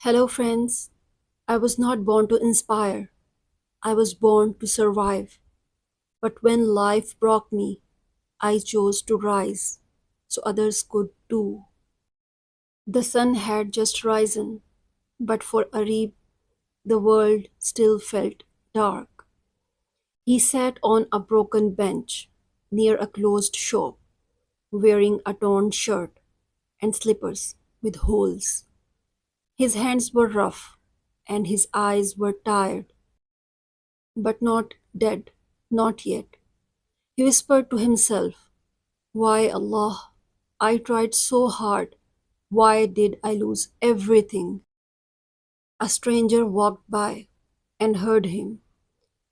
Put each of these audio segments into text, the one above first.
Hello, friends. I was not born to inspire. I was born to survive. But when life broke me, I chose to rise so others could too. The sun had just risen, but for Arif, the world still felt dark. He sat on a broken bench near a closed shop, wearing a torn shirt and slippers with holes. His hands were rough and his eyes were tired, but not dead, not yet. He whispered to himself, "Why, Allah? I tried so hard. Why did I lose everything?" A stranger walked by and heard him.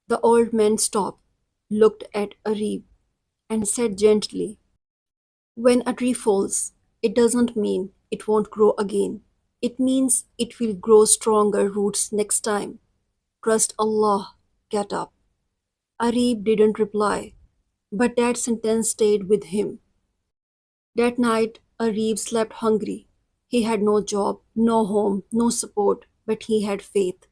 The old man stopped, looked at Arif, and said gently, "When a tree falls, it doesn't mean it won't grow again. It means it will grow stronger roots next time. Trust Allah. Get up." Arif didn't reply, but that sentence stayed with him. That night, Arif slept hungry. He had no job, no home, no support, but he had faith.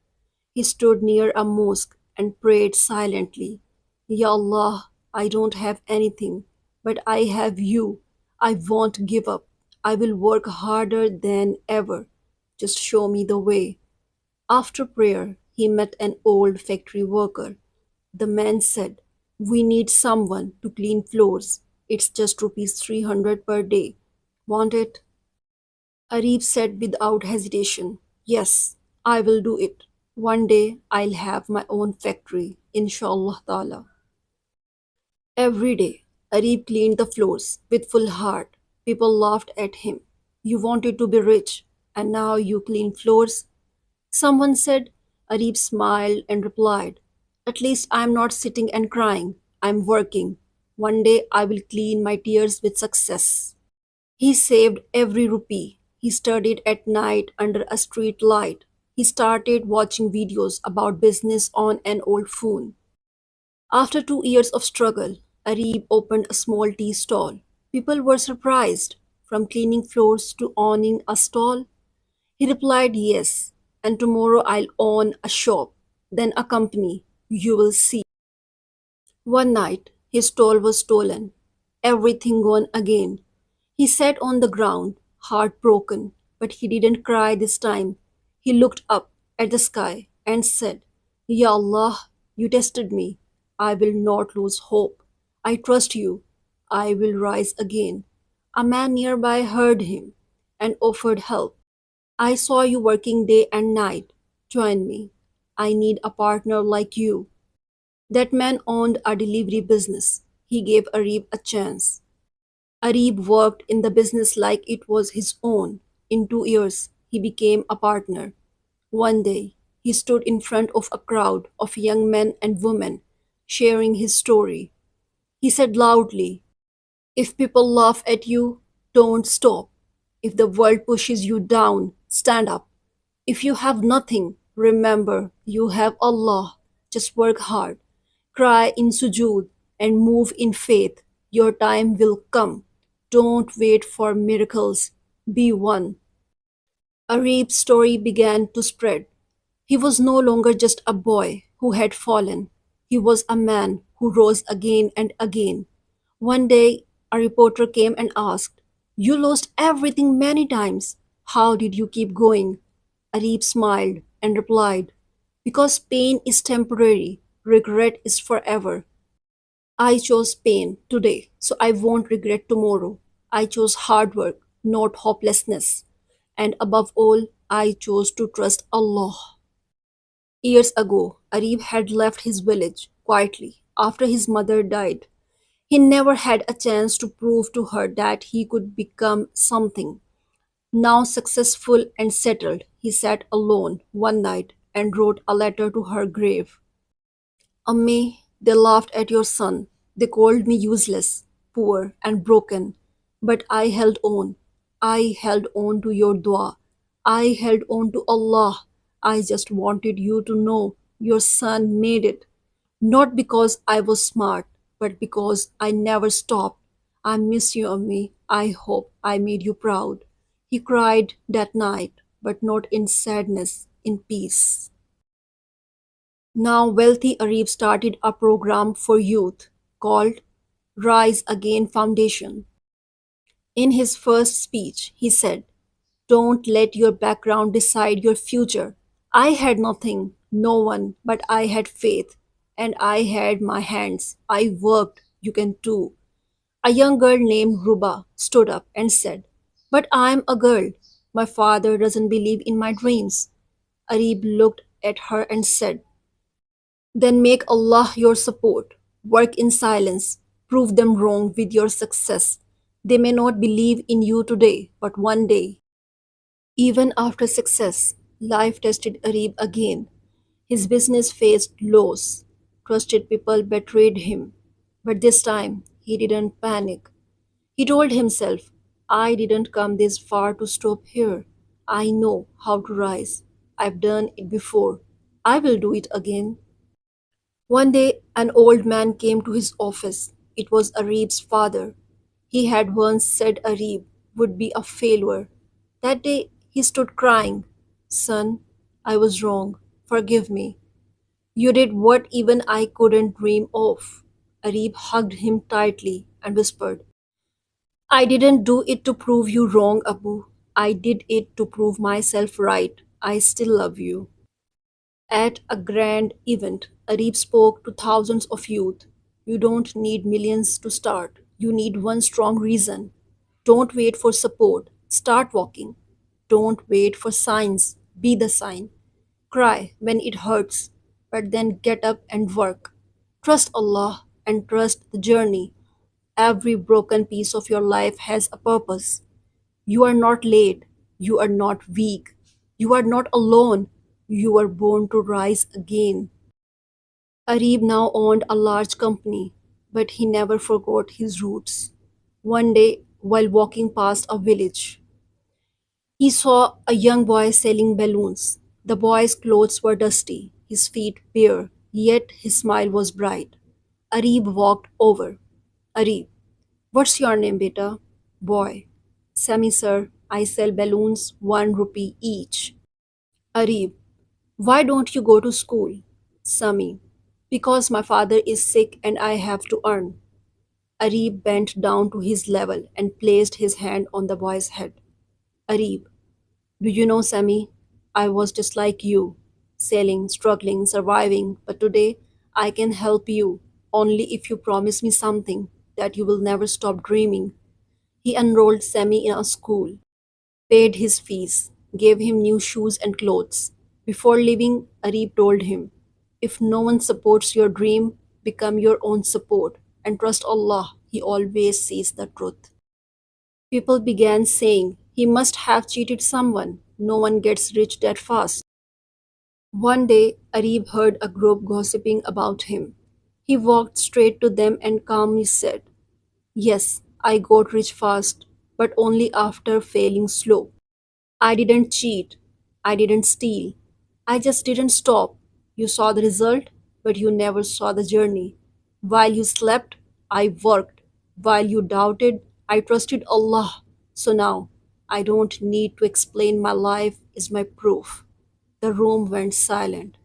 He stood near a mosque and prayed silently. Ya Allah, I don't have anything, but I have you. I won't give up. I will work harder than ever. Just show me the way. After prayer, he met an old factory worker. The man said, "We need someone to clean floors. It's just rupees 300 per day. Want it?" Arif said without hesitation, "Yes, I will do it. One day I'll have my own factory, inshallah ta'ala." Every day, Arif cleaned the floors with full heart. People laughed at him. "You wanted to be rich, and now you clean floors?" Someone said. Arif smiled and replied, "At least I'm not sitting and crying. I'm working. One day I will clean my tears with success." He saved every rupee. He studied at night under a street light. He started watching videos about business on an old phone. After 2 years of struggle, Arif opened a small tea stall. People were surprised. From cleaning floors to owning a stall? He replied, "Yes, and tomorrow I'll own a shop, then a company. You will see." One night, his stall was stolen. Everything gone again. He sat on the ground, heartbroken, but he didn't cry this time. He looked up at the sky and said, "Ya Allah, you tested me. I will not lose hope. I trust you. I will rise again." A man nearby heard him and offered help. "I saw you working day and night. Join me. I need a partner like you." That man owned a delivery business. He gave Arif a chance. Arif worked in the business like it was his own. In 2 years, he became a partner. One day, he stood in front of a crowd of young men and women, sharing his story. He said loudly, "If people laugh at you, don't stop. If the world pushes you down, stand up. If you have nothing, remember you have Allah. Just work hard, cry in sujood, and move in faith. Your time will come. Don't wait for miracles. Be one." Arif's story began to spread. He was no longer just a boy who had fallen. He was a man who rose again and again. One day, a reporter came and asked, "You lost everything many times. How did you keep going?" Arif smiled and replied, "Because pain is temporary, regret is forever. I chose pain today, so I won't regret tomorrow. I chose hard work, not hopelessness. And above all, I chose to trust Allah." Years ago, Arif had left his village quietly after his mother died. He never had a chance to prove to her that he could become something. Now successful and settled, he sat alone one night and wrote a letter to her grave. "Ammi, they laughed at your son. They called me useless, poor, and broken. But I held on. I held on to your dua. I held on to Allah. I just wanted you to know your son made it. Not because I was smart, but because I never stopped. I miss you, Ammi. I hope I made you proud." He cried that night, but not in sadness, in peace. Now, wealthy Arif started a program for youth called Rise Again Foundation. In his first speech, he said, "Don't let your background decide your future. I had nothing, no one, but I had faith, and I had my hands. I worked, you can too." A young girl named Ruba stood up and said, "But I'm a girl. My father doesn't believe in my dreams." Arib looked at her and said, "Then make Allah your support. Work in silence. Prove them wrong with your success. They may not believe in you today, but one day." Even after success, life tested Arib again. His business faced loss. Trusted people betrayed him. But this time, he didn't panic. He told himself, "I didn't come this far to stop here. I know how to rise. I've done it before. I will do it again." One day, an old man came to his office. It was Arib's father. He had once said Arib would be a failure. That day, he stood crying. "Son, I was wrong. Forgive me. You did what even I couldn't dream of." Arib hugged him tightly and whispered, "I didn't do it to prove you wrong, Abu. I did it to prove myself right. I still love you." At a grand event, Arif spoke to thousands of youth. "You don't need millions to start. You need one strong reason. Don't wait for support. Start walking. Don't wait for signs. Be the sign. Cry when it hurts, but then get up and work. Trust Allah and trust the journey. Every broken piece of your life has a purpose. You are not late. You are not weak. You are not alone. You were born to rise again." Arib now owned a large company, but he never forgot his roots. One day, while walking past a village, he saw a young boy selling balloons. The boy's clothes were dusty, his feet bare, yet his smile was bright. Arib walked over. "Arib, what's your name, beta?" "Boy." "Sami, sir, I sell balloons, 1 rupee each." "Arib, why don't you go to school?" "Sami, because my father is sick and I have to earn." Arib bent down to his level and placed his hand on the boy's head. "Arib, do you know, Sami, I was just like you, selling, struggling, surviving, but today I can help you only if you promise me something, that you will never stop dreaming." He enrolled Sami in a school, paid his fees, gave him new shoes and clothes. Before leaving, Arib told him, "If no one supports your dream, become your own support and trust Allah. He always sees the truth." People began saying, "He must have cheated someone. No one gets rich that fast." One day, Arib heard a group gossiping about him. He walked straight to them and calmly said, "Yes, I got rich fast, but only after failing slow. I didn't cheat. I didn't steal. I just didn't stop. You saw the result, but you never saw the journey. While you slept, I worked. While you doubted, I trusted Allah. So now, I don't need to explain. My life is my proof." The room went silent.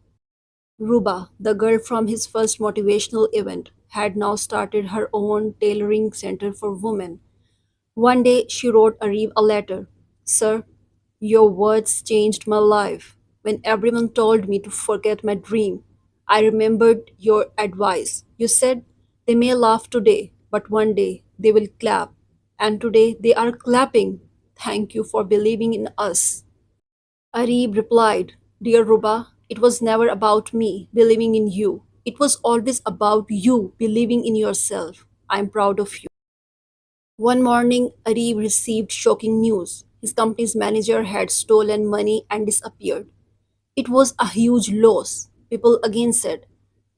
Ruba, the girl from his first motivational event, had now started her own tailoring center for women. One day she wrote Arif a letter. "Sir, your words changed my life. When everyone told me to forget my dream, I remembered your advice. You said they may laugh today, but one day they will clap. And today they are clapping. Thank you for believing in us." Arib replied, "Dear Ruba, it was never about me believing in you. It was always about you believing in yourself. I am proud of you." One morning, Arib received shocking news. His company's manager had stolen money and disappeared. It was a huge loss. People again said,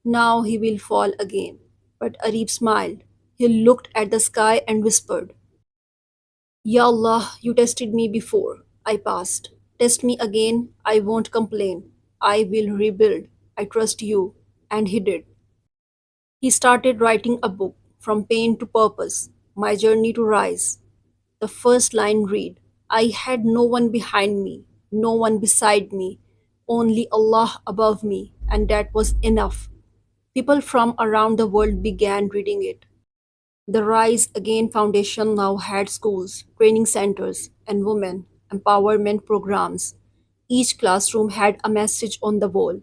"Now he will fall again." But Arib smiled. He looked at the sky and whispered, "Ya Allah, you tested me before. I passed. Test me again. I won't complain. I will rebuild. I trust you." And he did. He started writing a book, From Pain to Purpose, My Journey to Rise. The first line read, "I had no one behind me. no one beside me, only Allah above me, and that was enough. People from around the world began reading it. The Rise Again Foundation now had schools, training centers, and women empowerment programs. Each classroom had a message on the wall.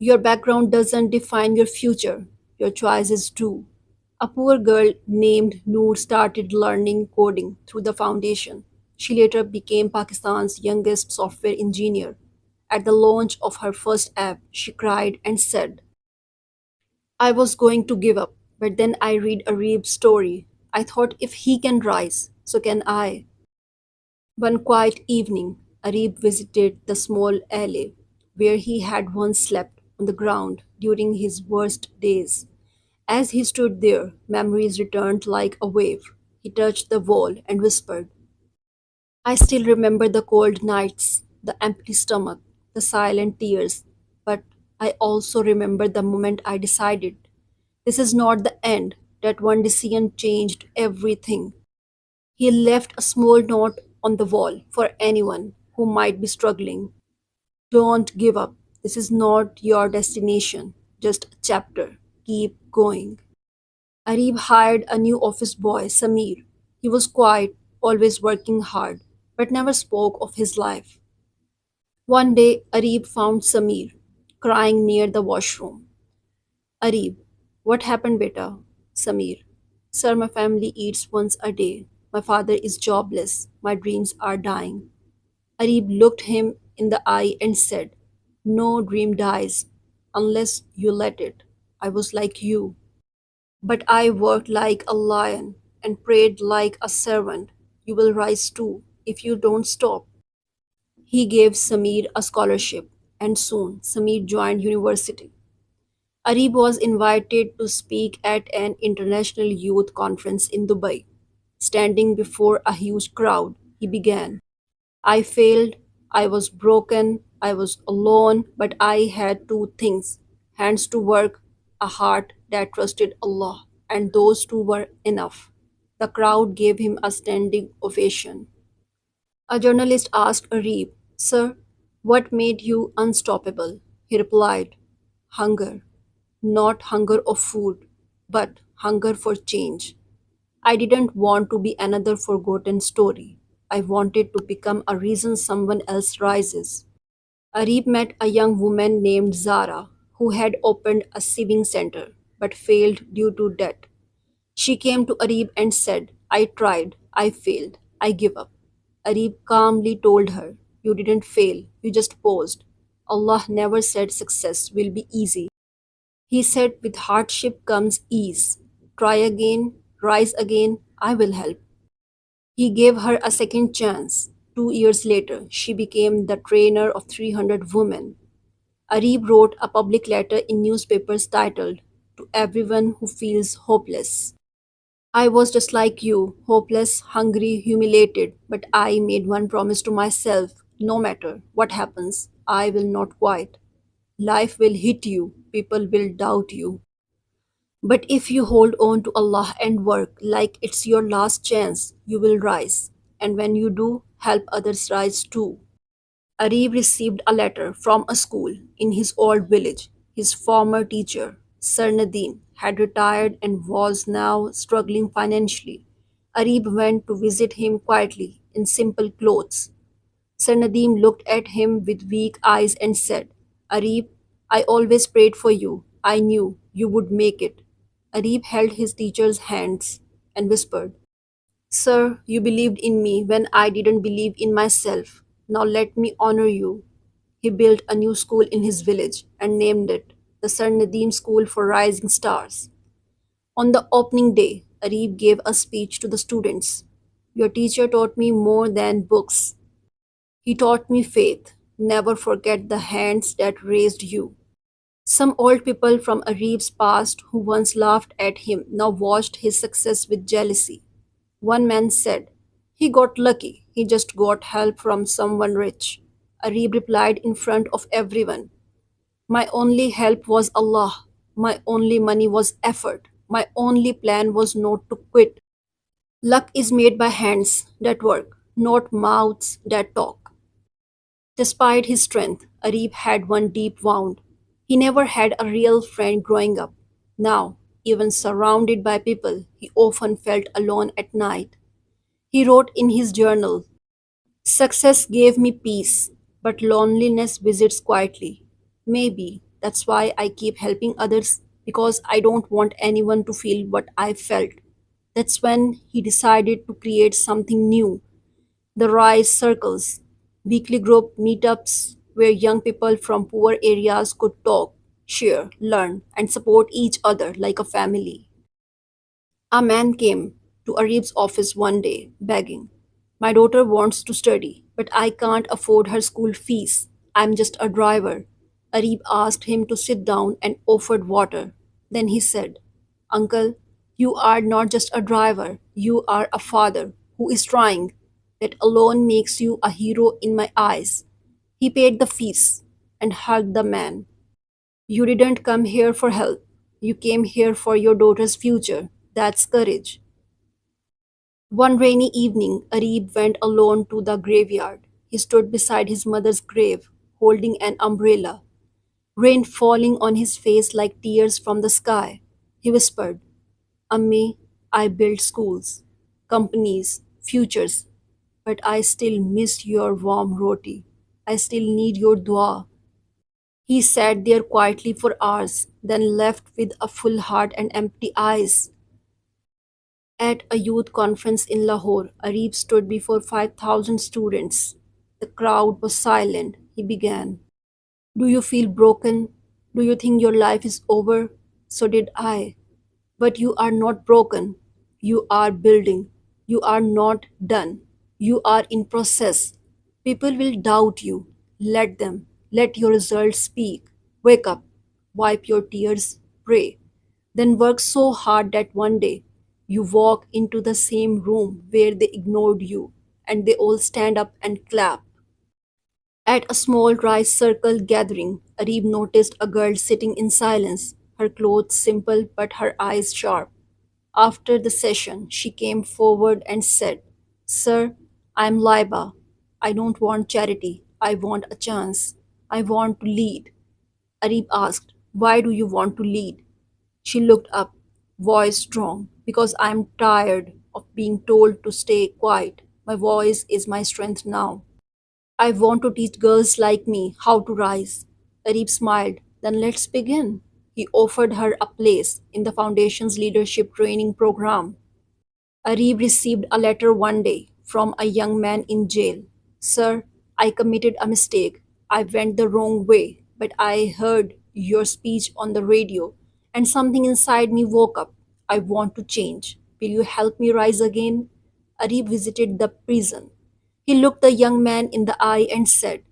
Your background doesn't define your future, your choices do. A poor girl named Noor started learning coding through the foundation. She later became Pakistan's youngest software engineer. At the launch of her first app, she cried and said, I was going to give up, but then I read Arib's story. I thought if he can rise, so can I. One quiet evening, Arib visited the small alley where he had once slept on the ground during his worst days. As he stood there, memories returned like a wave. He touched the wall and whispered, I still remember the cold nights, the empty stomach, the silent tears, but I also remember the moment I decided this is not the end. That one decision changed everything. He left a small note on the wall for anyone who might be struggling. Don't give up. This is not your destination, just a chapter. Keep going. Arib hired a new office boy, Samir. He was quiet, always working hard, but never spoke of his life. One day, Arib found Samir crying near the washroom. Arib, what happened, beta? Samir, sir, my family eats once a day. My father is jobless. My dreams are dying. Arib looked him in the eye and said, no dream dies unless you let it. I was like you, but I worked like a lion and prayed like a servant. You will rise too if you don't stop. He gave Samir a scholarship, and soon Samir joined university. Arib was invited to speak at an international youth conference in Dubai. Standing before a huge crowd, he began, I failed, I was broken, I was alone, but I had two things hands to work, a heart that trusted Allah, and those two were enough. The crowd gave him a standing ovation. A journalist asked Arib, Sir, what made you unstoppable? He replied, Hunger. Not hunger of food, but hunger for change. I didn't want to be another forgotten story. I wanted to become a reason someone else rises. Arif met a young woman named Zara who had opened a sewing center but failed due to debt. She came to Arif and said, I tried, I failed, I give up. Arif calmly told her, You didn't fail, you just paused. Allah never said success will be easy. He said, With hardship comes ease. Try again, rise again, I will help. He gave her a second chance. 2 years later, she became the trainer of 300 women. Arib wrote a public letter in newspapers titled, To everyone who feels hopeless. I was just like you, hopeless, hungry, humiliated, but I made one promise to myself no matter what happens, I will not quit. Life will hit you, people will doubt you. But if you hold on to Allah and work like it's your last chance, you will rise. And when you do, help others rise too. Arif received a letter from a school in his old village. His former teacher, Sir Nadeem, had retired and was now struggling financially. Arif went to visit him quietly in simple clothes. Sir Nadeem looked at him with weak eyes and said, Arif, I always prayed for you. I knew you would make it. Arif held his teacher's hands and whispered, Sir, you believed in me when I didn't believe in myself. Now let me honor you. He built a new school in his village and named it the Sir Nadeem School for Rising Stars. On the opening day, Arif gave a speech to the students. Your teacher taught me more than books. He taught me faith. Never forget the hands that raised you. Some old people from Arif's past who once laughed at him now watched his success with jealousy. One man said, He got lucky, he just got help from someone rich. Arif replied in front of everyone, My only help was Allah. My only money was effort. My only plan was not to quit. Luck is made by hands that work, not mouths that talk. Despite his strength, Arif had one deep wound. He never had a real friend growing up. Now, even surrounded by people, he often felt alone at night. He wrote in his journal, "Success gave me peace, but loneliness visits quietly. Maybe that's why I keep helping others, because I don't want anyone to feel what I felt." That's when he decided to create something new: the Rise Circles, weekly group meetups where young people from poor areas could talk, share, learn, and support each other like a family. A man came to Arif's office one day begging, "My daughter wants to study, but I can't afford her school fees. I'm just a driver." Arif asked him to sit down and offered water. Then he said, "Uncle, you are not just a driver, you are a father who is trying. That alone makes you a hero in my eyes." He paid the fees and hugged the man. "You didn't come here for help. You came here for your daughter's future. That's courage." One rainy evening, Arib went alone to the graveyard. He stood beside his mother's grave, holding an umbrella, rain falling on his face like tears from the sky. He whispered, "Ammi, I built schools, companies, futures, but I still miss your warm roti. I still need your dua." He sat there quietly for hours, then left with a full heart and empty eyes. At a youth conference in Lahore, Arif stood before 5,000 students. The crowd was silent. He began, "Do you feel broken? Do you think your life is over? So did I. But you are not broken. You are building. You are not done. You are in process. People will doubt you. Let them. Let your results speak. Wake up. Wipe your tears. Pray. Then work so hard that one day you walk into the same room where they ignored you and they all stand up and clap." At a small rice circle gathering, Arif noticed a girl sitting in silence, her clothes simple but her eyes sharp. After the session, she came forward and said, "Sir, I'm Laiba. I don't want charity. I want a chance. I want to lead." Arif asked, "Why do you want to lead?" She looked up, voice strong, "Because I'm tired of being told to stay quiet. My voice is my strength now. I want to teach girls like me how to rise." Arif smiled. "Then let's begin." He offered her a place in the foundation's leadership training program. Arif received a letter one day from a young man in jail. "Sir, I committed a mistake. I went the wrong way, but I heard your speech on the radio, and something inside me woke up. I want to change. Will you help me rise again?" Arif visited the prison. He looked the young man in the eye and said,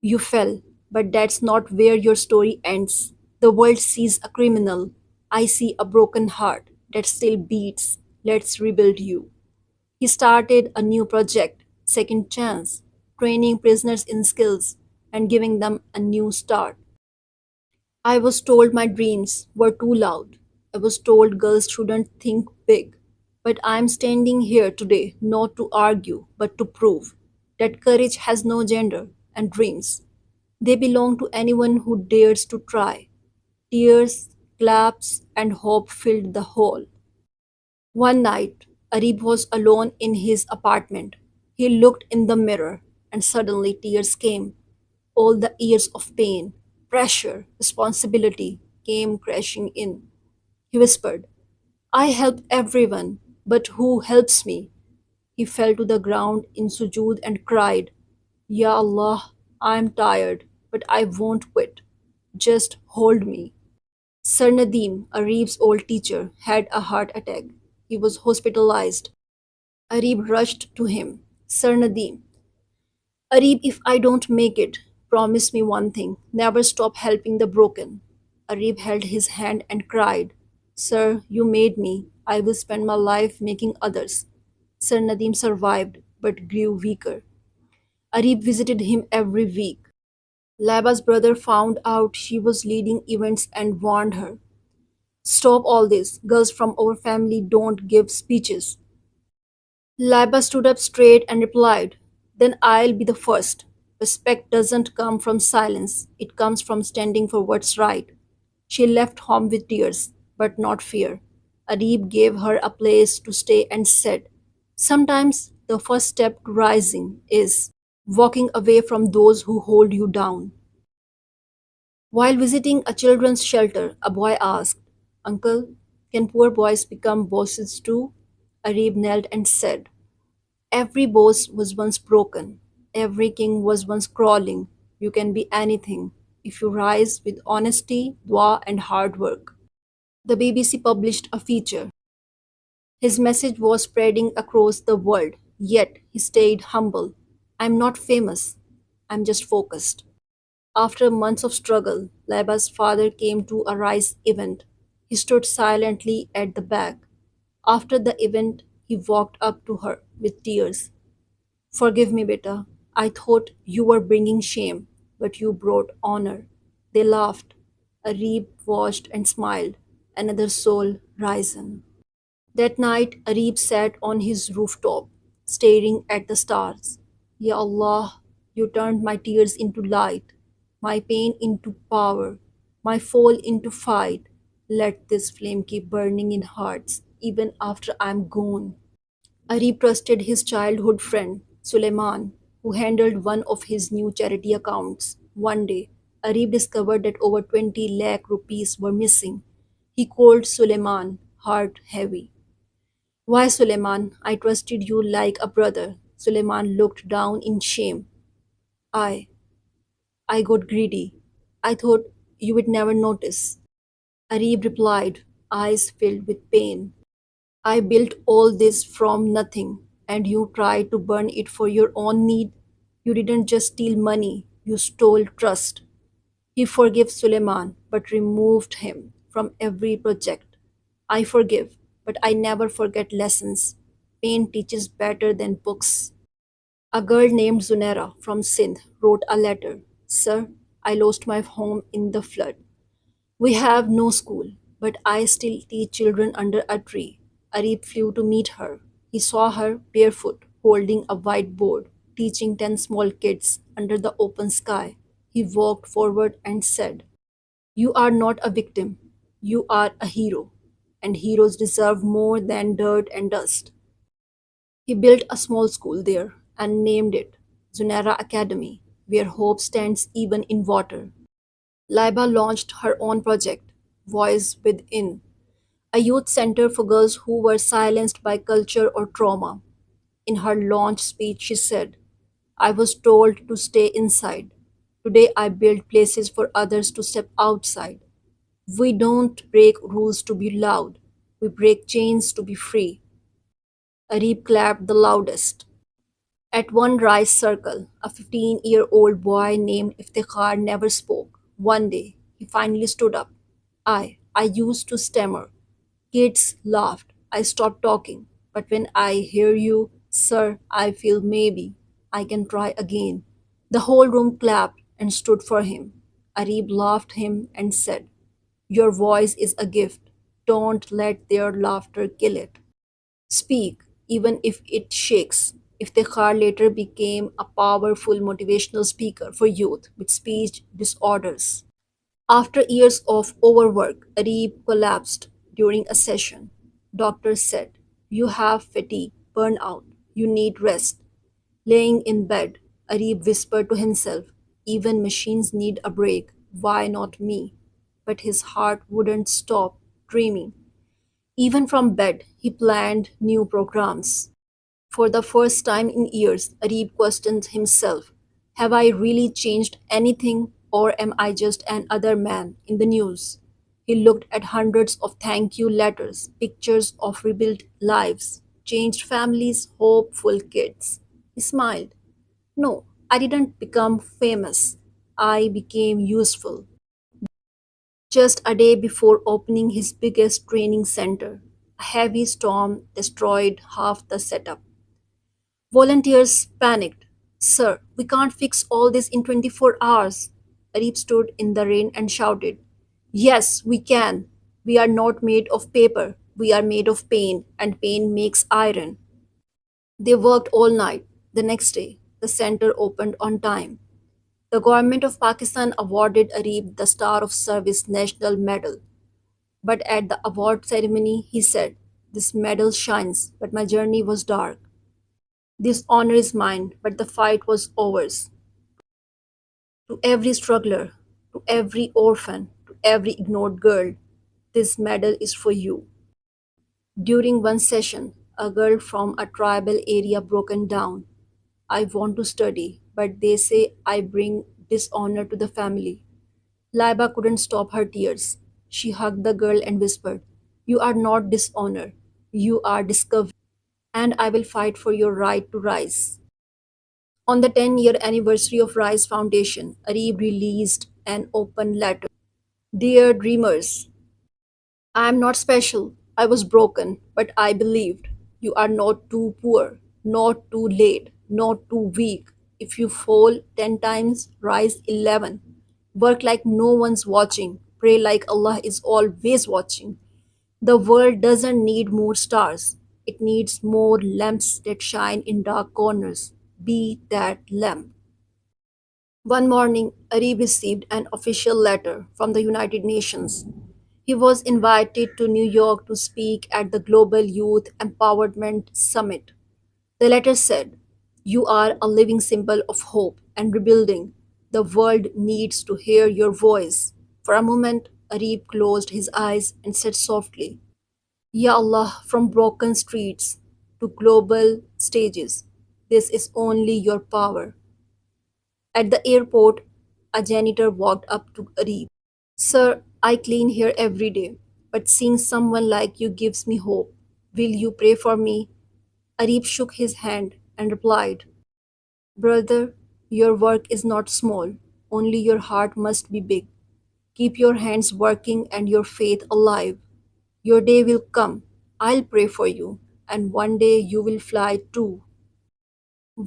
"You fell, but that's not where your story ends. The world sees a criminal. I see a broken heart that still beats. Let's rebuild you." He started a new project, Second Chance, training prisoners in skills and giving them a new start. "I was told my dreams were too loud. I was told girls shouldn't think big. But I'm standing here today not to argue, but to prove that courage has no gender, and dreams, they belong to anyone who dares to try." Tears, claps, and hope filled the hall. One night, Arib was alone in his apartment. He looked in the mirror, and suddenly tears came. All the years of pain, pressure, responsibility came crashing in. He whispered, "I help everyone, but who helps me?" He fell to the ground in sujood and cried, "Ya Allah, I'm tired, but I won't quit. Just hold me." Sir Nadim, Arif's old teacher, had a heart attack. He was hospitalized. Arif rushed to him. "Sir Nadim, Arif, if I don't make it, promise me one thing: never stop helping the broken." Arif held his hand and cried, "Sir, you made me. I will spend my life making others." Sir Nadim survived but grew weaker. Arif visited him every week. Laba's brother found out she was leading events and warned her, "Stop all this. Girls from our family don't give speeches." Laba stood up straight and replied, "Then I'll be the first." Respect doesn't come from silence, it comes from standing for what's right. She left home with tears, but not fear. Arib gave her a place to stay and said, sometimes the first step to rising is walking away from those who hold you down. While visiting a children's shelter, a boy asked, uncle, can poor boys become bosses too? Arib knelt and said, every boss was once broken. Every king was once crawling. You can be anything if you rise with honesty, dua, and hard work. The BBC published a feature. His message was spreading across the world, yet he stayed humble. I'm not famous, I'm just focused. After months of struggle, Laiba's father came to a Rise event. He stood silently at the back. After the event, he walked up to her with tears. Forgive me, beta. I thought you were bringing shame, but you brought honor. They laughed. Arib watched and smiled. Another soul risen. That night, Arib sat on his rooftop, staring at the stars. Ya Allah, you turned my tears into light, my pain into power, my fall into fight. Let this flame keep burning in hearts, even after I'm gone. Arif trusted his childhood friend, Suleiman, who handled one of his new charity accounts. One day, Arif discovered that over 20 lakh rupees were missing. He called Suleiman, heart heavy. Why, Suleiman? I trusted you like a brother. Suleiman looked down in shame. I, I got greedy. I thought you would never notice. Arif replied, eyes filled with pain. I built all this from nothing, and you tried to burn it for your own need. You didn't just steal money, you stole trust. He forgave Suleiman, but removed him from every project. I forgive, but I never forget lessons. Pain teaches better than books. A girl named Zunera from Sindh wrote a letter. Sir, I lost my home in the flood. We have no school, but I still teach children under a tree. Arif flew to meet her. He saw her barefoot, holding a whiteboard, teaching 10 small kids under the open sky. He walked forward and said, you are not a victim, you are a hero, and heroes deserve more than dirt and dust. He built a small school there and named it Zunera Academy, where hope stands even in water. Laiba launched her own project, Voice Within, a youth center for girls who were silenced by culture or trauma. In her launch speech, she said, I was told to stay inside. Today, I build places for others to step outside. We don't break rules to be loud, we break chains to be free. Arib clapped the loudest. At one rice circle, a 15-year-old boy named Iftikhar never spoke. One day, he finally stood up. I used to stammer. Kids laughed. I stopped talking. But when I hear you, sir, I feel maybe I can try again. The whole room clapped and stood for him. Arib laughed him and said, your voice is a gift. Don't let their laughter kill it. Speak, even if it shakes. Iftikhar later became a powerful motivational speaker for youth with speech disorders. After years of overwork, Arib collapsed during a session. Doctors said, you have fatigue, burnout, you need rest. Laying in bed, Arib whispered to himself, even machines need a break, why not me? But his heart wouldn't stop dreaming. Even from bed, he planned new programs. For the first time in years, Arib questioned himself. Have I really changed anything, or am I just another man in the news? He looked at hundreds of thank you letters, pictures of rebuilt lives, changed families, hopeful kids. He smiled. No, I didn't become famous. I became useful. Just a day before opening his biggest training center, a heavy storm destroyed half the setup. Volunteers panicked. Sir, we can't fix all this in 24 hours. Arif stood in the rain and shouted, yes, we can. We are not made of paper. We are made of pain, and pain makes iron. They worked all night. The next day, the center opened on time. The government of Pakistan awarded Arif the Star of Service National Medal. But at the award ceremony, he said, "This medal shines, but my journey was dark. This honor is mine, but the fight was ours." To every struggler, to every orphan, to every ignored girl, this medal is for you. During one session, a girl from a tribal area broken down. "I want to study, but they say I bring dishonor to the family." Laiba couldn't stop her tears. She hugged the girl and whispered, "You are not dishonor. You are discovery, and I will fight for your right to rise." On the 10-year anniversary of Rise Foundation, Arib released an open letter. "Dear dreamers, I am not special. I was broken, but I believed. You are not too poor, not too late, not too weak. If you fall 10 times, rise 11. Work like no one's watching. Pray like Allah is always watching. The world doesn't need more stars. It needs more lamps that shine in dark corners. Be that lamp." One morning, Arif received an official letter from the United Nations. He was invited to New York to speak at the Global Youth Empowerment Summit. The letter said, "You are a living symbol of hope and rebuilding. The world needs to hear your voice." For a moment, Arif closed his eyes and said softly, "Ya Allah, from broken streets to global stages, this is only your power." At the airport, a janitor walked up to Arif. "Sir, I clean here every day, but seeing someone like you gives me hope. Will you pray for me?" Arif shook his hand and replied, "Brother, your work is not small, only your heart must be big. Keep your hands working and your faith alive. Your day will come. I'll pray for you, and one day you will fly too."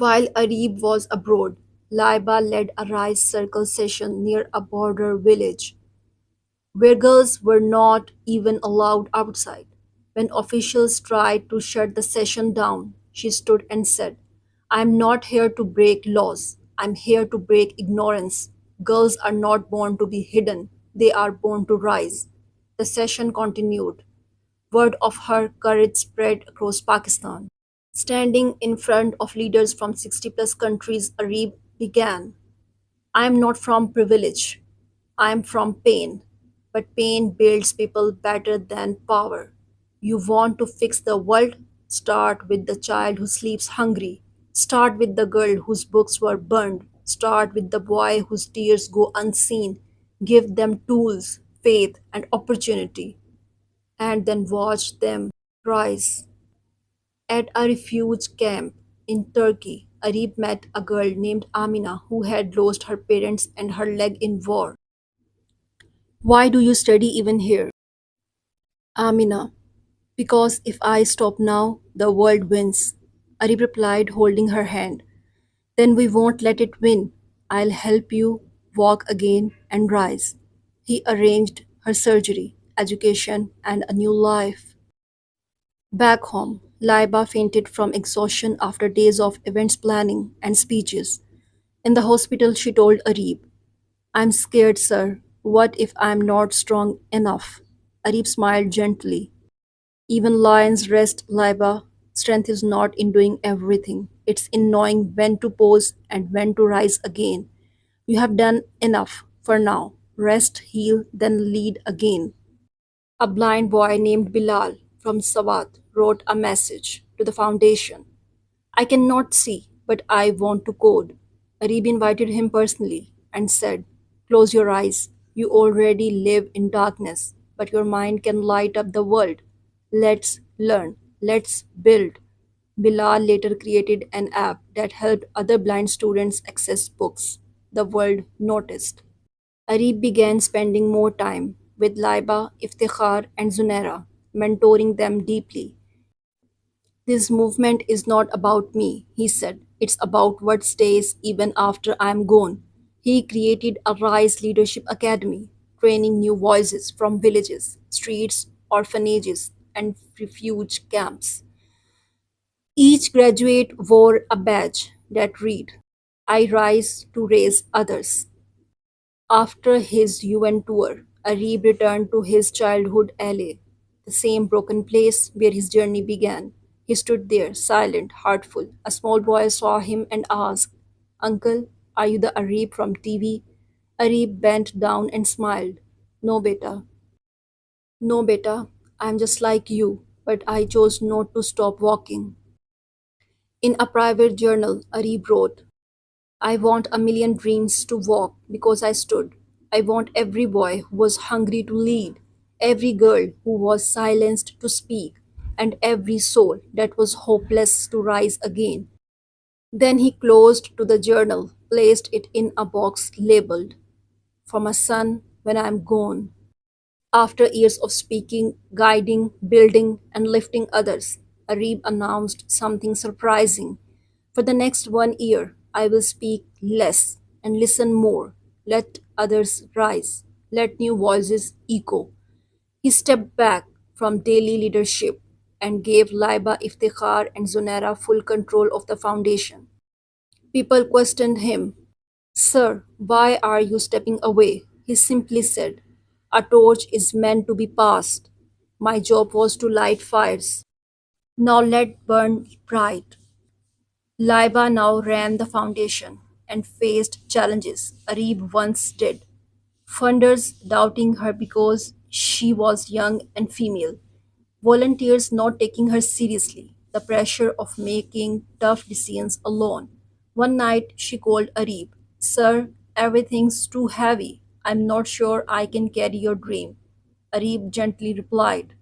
While Arib was abroad, Laiba led a Rise Circle session near a border village, where girls were not even allowed outside. When officials tried to shut the session down, she stood and said, "I'm not here to break laws. I'm here to break ignorance. Girls are not born to be hidden. They are born to rise." The session continued. Word of her courage spread across Pakistan. Standing in front of leaders from 60 plus countries, Arif began, "I am not from privilege. I am from pain. But pain builds people better than power. You want to fix the world? Start with the child who sleeps hungry. Start with the girl whose books were burned. Start with the boy whose tears go unseen. Give them tools, faith, and opportunity, and then watch them rise." At a refuge camp in Turkey, Arif met a girl named Amina who had lost her parents and her leg in war. "Why do you study even here?" Amina, "Because if I stop now, the world wins." Arif replied, holding her hand. "Then we won't let it win. I'll help you walk again and rise." He arranged her surgery, education, and a new life. Back home, Laiba fainted from exhaustion after days of events planning and speeches. In the hospital, she told Arib, "I'm scared, sir. What if I'm not strong enough?" Arib smiled gently. "Even lions rest, Laiba. Strength is not in doing everything. It's in knowing when to pause and when to rise again. You have done enough for now. Rest, heal, then lead again." A blind boy named Bilal from Sawat wrote a message to the foundation. "I cannot see, but I want to code." Arib invited him personally and said, "Close your eyes. You already live in darkness, but your mind can light up the world. Let's learn. Let's build." Bilal later created an app that helped other blind students access books. The world noticed. Arif began spending more time with Laiba, Iftikhar, and Zunaira, mentoring them deeply. "This movement is not about me," he said. "It's about what stays even after I'm gone." He created a Rise Leadership Academy, training new voices from villages, streets, orphanages, and refuge camps. Each graduate wore a badge that read, I rise to raise others. After his UN tour, Arib returned to his childhood alley, the same broken place where his journey began. He stood there, silent, heartful. A small boy saw him and asked, "Uncle, are you the Arib from TV?" Arib bent down and smiled. No, beta. No, beta. I'm just like you, but I chose not to stop walking. In a private journal, Arib wrote, I want a million dreams to walk because I stood. I want every boy who was hungry to lead, every girl who was silenced to speak, and every soul that was hopeless to rise again. Then he closed to the journal, placed it in a box labeled, For my son when I am gone. After years of speaking, guiding, building, and lifting others, Arib announced something surprising. For the next 1 year, I will speak less and listen more. Let others rise. Let new voices echo. He stepped back from daily leadership and gave Laiba Iftikhar and Zunaira full control of the foundation. People questioned him. Sir, why are you stepping away? He simply said, A torch is meant to be passed. My job was to light fires. Now let burn bright. Laiba now ran the foundation and faced challenges Arib once did. Funders doubting her because she was young and female. Volunteers not taking her seriously. The pressure of making tough decisions alone. One night she called Arib. Sir, everything's too heavy. I'm not sure I can carry your dream. Arib gently replied,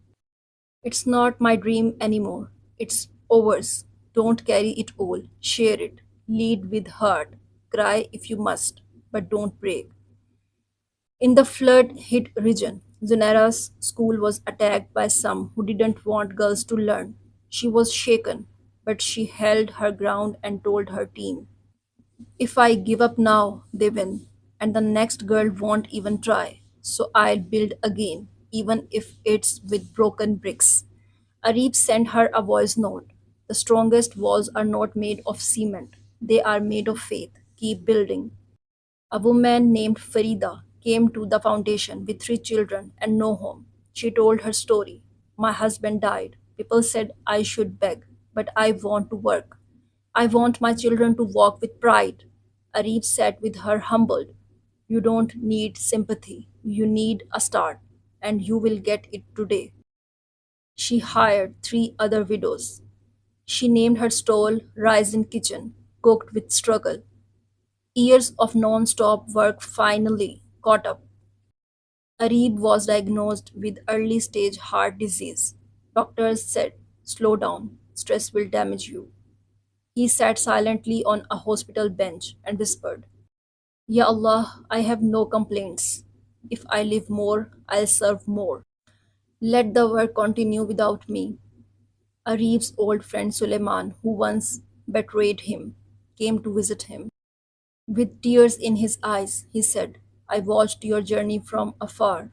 It's not my dream anymore. It's ours. Don't carry it all. Share it. Lead with heart. Cry if you must, but don't break. In the flood hit region, Zunaira's school was attacked by some who didn't want girls to learn. She was shaken, but she held her ground and told her team, If I give up now, they win, and the next girl won't even try. So I'll build again, even if it's with broken bricks. Arif sent her a voice note. The strongest walls are not made of cement, they are made of faith. Keep building. A woman named Farida came to the foundation with 3 children and no home. She told her story. My husband died. People said I should beg, but I want to work. I want my children to walk with pride. Arif sat with her humbled. You don't need sympathy. You need a start, and you will get it today. She hired 3 other widows. She named her stall Rise in Kitchen, cooked with struggle. Years of non-stop work finally caught up. Arib was diagnosed with early stage heart disease. Doctors said, Slow down, stress will damage you. He sat silently on a hospital bench and whispered, Ya Allah, I have no complaints. If I live more, I'll serve more. Let the work continue without me. Arif's old friend Suleiman, who once betrayed him, came to visit him. With tears in his eyes, he said, I watched your journey from afar.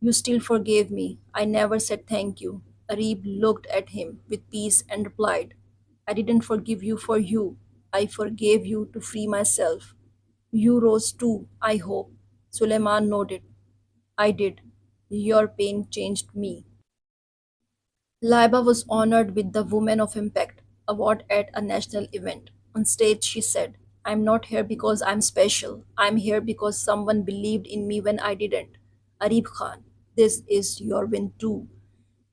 You still forgave me. I never said thank you. Arib looked at him with peace and replied, I didn't forgive you for you. I forgave you to free myself. You rose too, I hope. Suleiman nodded. I did. Your pain changed me. Laiba was honored with the Woman of Impact award at a national event. On stage, she said, I'm not here because I'm special. I'm here because someone believed in me when I didn't. Arif Khan, this is your win too.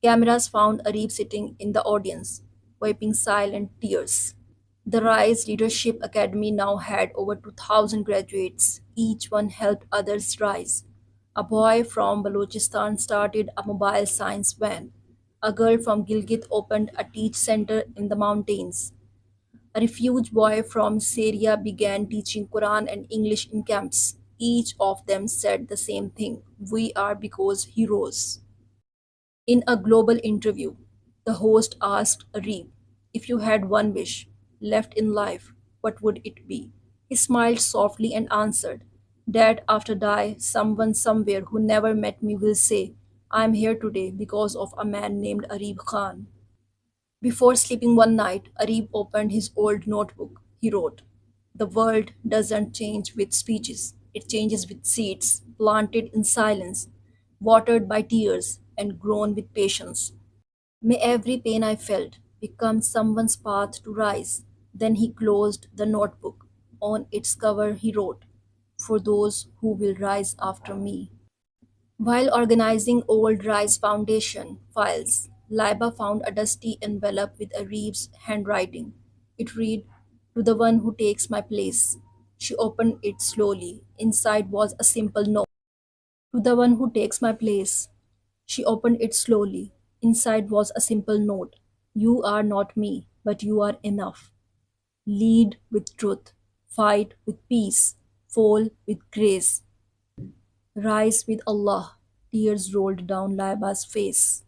Cameras found Arif sitting in the audience, wiping silent tears. The Rise Leadership Academy now had over 2,000 graduates. Each one helped others rise. A boy from Balochistan started a mobile science van. A girl from Gilgit opened a teach center in the mountains. A refugee boy from Syria began teaching Quran and English in camps. Each of them said the same thing: We are because heroes. In a global interview, the host asked Reeb, If you had one wish left in life, what would it be? He smiled softly and answered, That after die, someone somewhere who never met me will say, I am here today because of a man named Arib Khan. Before sleeping one night, Arib opened his old notebook. He wrote, The world doesn't change with speeches, it changes with seeds planted in silence, watered by tears, and grown with patience. May every pain I felt become someone's path to rise. Then he closed the notebook. On its cover, he wrote, "For those who will rise after me." While organizing old Rice Foundation files, Laiba found a dusty envelope with a Reeves handwriting. It read, "To the one who takes my place." She opened it slowly. Inside was a simple note. To the one who takes my place. She opened it slowly. Inside was a simple note. "You are not me, but you are enough. Lead with truth. Fight with peace. Fall with grace. Rise with Allah." Tears rolled down Laiba's face.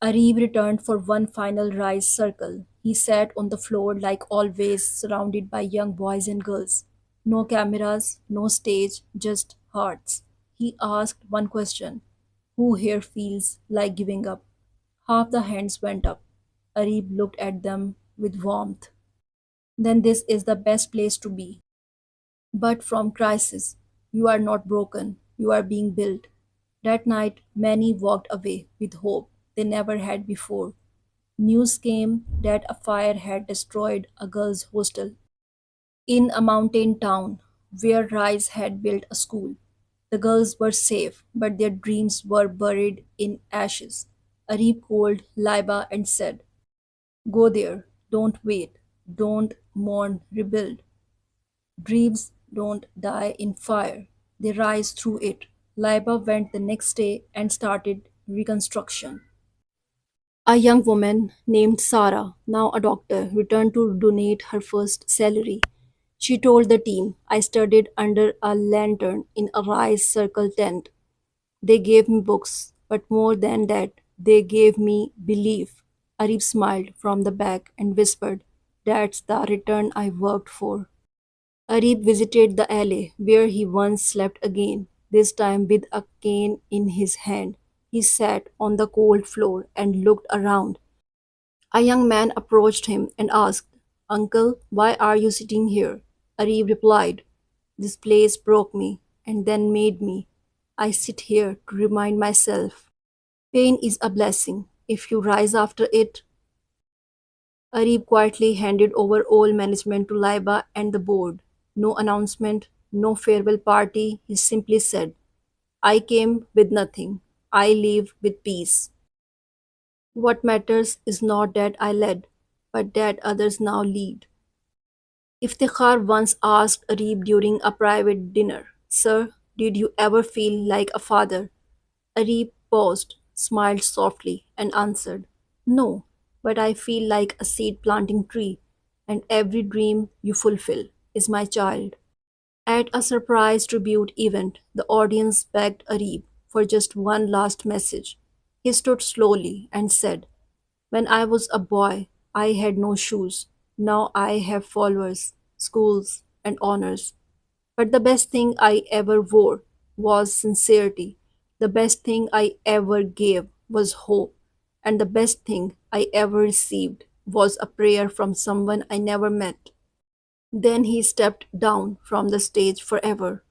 Arib returned for one final rise circle. He sat on the floor like always, surrounded by young boys and girls. No cameras, no stage, just hearts. He asked one question: "Who here feels like giving up?" Half the hands went up. Arib looked at them with warmth. "Then this is the best place to be." But from crisis, you are not broken, you are being built. That night, many walked away with hope they never had before. News came that a fire had destroyed a girls' hostel in a mountain town where Rice had built a school. The girls were safe, but their dreams were buried in ashes. Arif called Laiba and said, "Go there, don't wait, don't mourn, rebuild. Dreams don't die in fire, they rise through it." Laiba went the next day and started reconstruction. A young woman named Sarah, now a doctor, returned to donate her first salary. She told the team, "I studied under a lantern in a rice circle tent. They gave me books, but more than that, they gave me belief." Arif smiled from the back and whispered, "That's the return I worked for." Arif visited the alley where he once slept again, this time with a cane in his hand. He sat on the cold floor and looked around. A young man approached him and asked, "Uncle, why are you sitting here?" Arif replied, "This place broke me and then made me. I sit here to remind myself. Pain is a blessing. If you rise after it." Arif quietly handed over all management to Laiba and the board. No announcement, no farewell party. He simply said, "I came with nothing. I leave with peace. What matters is not that I led, but that others now lead." Iftikhar once asked Arif during a private dinner, "Sir, did you ever feel like a father?" Arif paused, smiled softly, and answered, "No, but I feel like a seed planting tree, and every dream you fulfill is my child." At a surprise tribute event, the audience begged Arif for just one last message. He stood slowly and said, "When I was a boy, I had no shoes. Now I have followers, schools, and honors. But the best thing I ever wore was sincerity. The best thing I ever gave was hope. And the best thing I ever received was a prayer from someone I never met." Then he stepped down from the stage forever.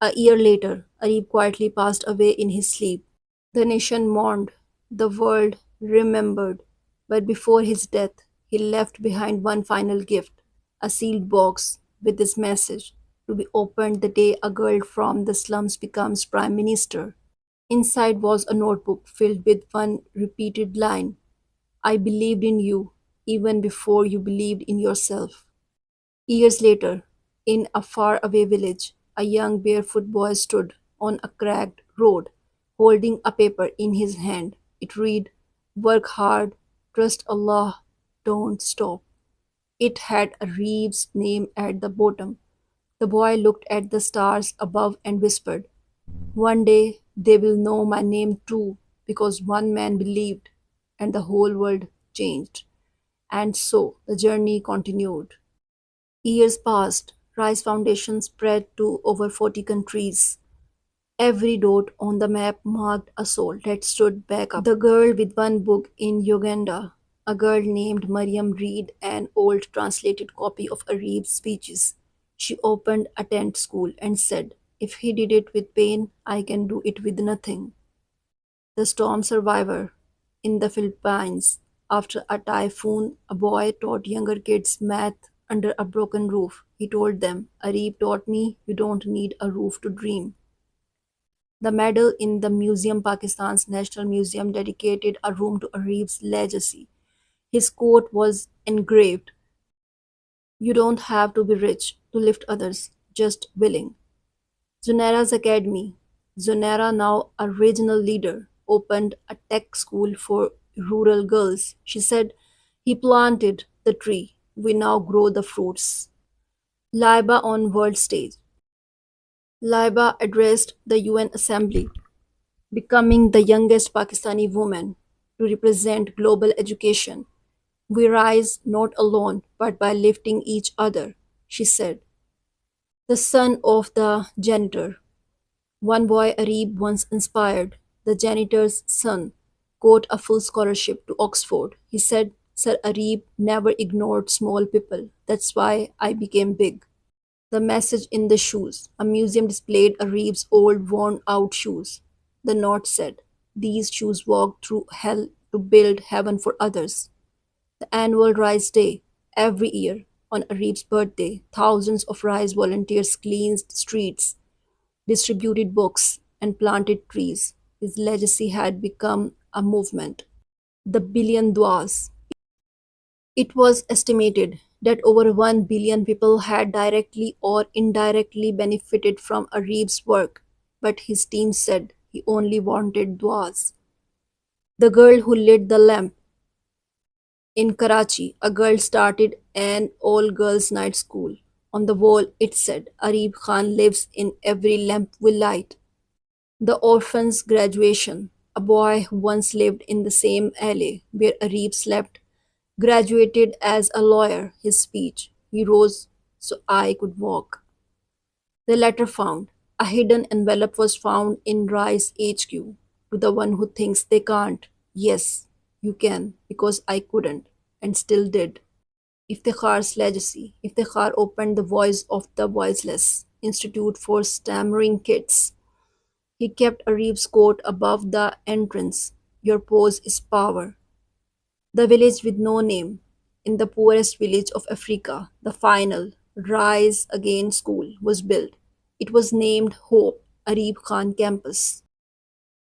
A year later, Arif quietly passed away in his sleep. The nation mourned, the world remembered, but before his death, he left behind one final gift: a sealed box with this message, to be opened the day a girl from the slums becomes prime minister. Inside was a notebook filled with one repeated line: "I believed in you even before you believed in yourself." Years later, in a faraway village, a young barefoot boy stood on a cracked road, holding a paper in his hand. It read, "Work hard, trust Allah, don't stop." It had a Reeves name at the bottom. The boy looked at the stars above and whispered, "One day they will know my name too, because one man believed, and the whole world changed." And so the journey continued. Years passed. Rice Foundation spread to over 40 countries. Every dot on the map marked a soul that stood back up. The girl with one book in Uganda, A girl named Mariam read an old translated copy of Arif's speeches. She opened a tent school and said, "If he did it with pain, I can do it with nothing." The storm survivor in the Philippines. After a typhoon, a boy taught younger kids math under a broken roof. He told them, "Arif taught me you don't need a roof to dream." The medal in the museum, Pakistan's National Museum, dedicated a room to Arif's legacy. His quote was engraved: "You don't have to be rich to lift others, just willing." Zunaira's Academy. Zunaira, now a regional leader, opened a tech school for rural girls. She said, "He planted the tree, we now grow the fruits." Laiba on world stage. Laiba addressed the UN Assembly, becoming the youngest Pakistani woman to represent global education. "We rise not alone, but by lifting each other," she said. The son of the janitor. One boy Arib once inspired, the janitor's son, got a full scholarship to Oxford. He said, "Sir Arib never ignored small people. That's why I became big." The message in the shoes. A museum displayed Arib's old worn out shoes. The note said, "These shoes walked through hell to build heaven for others." The annual Rise Day. Every year, on Arif's birthday, thousands of Rise volunteers cleaned streets, distributed books, and planted trees. His legacy had become a movement. The Billion Duas. It was estimated that over 1 billion people had directly or indirectly benefited from Arif's work, but his team said he only wanted duas. The girl who lit the lamp. In Karachi, a girl started an all-girls night school. On the wall it said, "Arif Khan lives in every lamp we light." The orphan's graduation. A boy who once lived in the same alley where Arif slept graduated as a lawyer. His speech: "He rose so I could walk." The letter found. A hidden envelope was found in Rice HQ. To the one who thinks they can't. Yes, you can, because I couldn't, and still did. Iftikhar's legacy. Iftikhar opened the Voice of the Voiceless Institute for Stammering Kids. He kept Arif's quote above the entrance: "Your pose is power." The village with no name. In the poorest village of Africa, the final Rise Again school was built. It was named Hope Arif Khan Campus.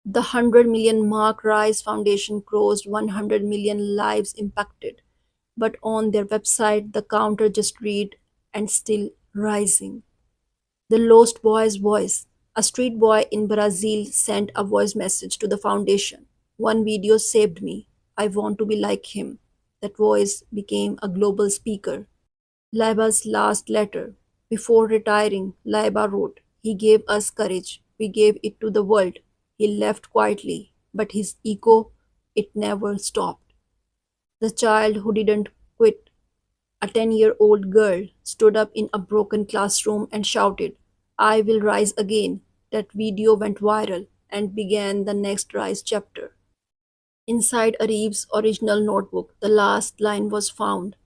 The 100 million Mark Rise Foundation crossed 100 million lives impacted, but on their website the counter just read, "and still rising." The Lost Boy's Voice. A street boy in Brazil sent a voice message to the foundation. "One video saved me. I want to be like him." That voice became a global speaker. Laiba's last letter. Before retiring, Laiba wrote, "He gave us courage. We gave it to the world." He left quietly, but his echo, it never stopped. The child who didn't quit. A 10-year-old girl stood up in a broken classroom and shouted, "I will rise again." That video went viral and began the next Rise chapter. Inside Arif's original notebook, the last line was found: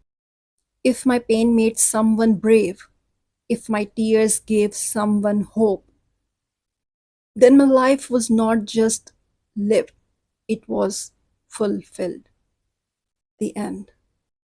"If my pain made someone brave, if my tears gave someone hope, then my life was not just lived, it was fulfilled." The end.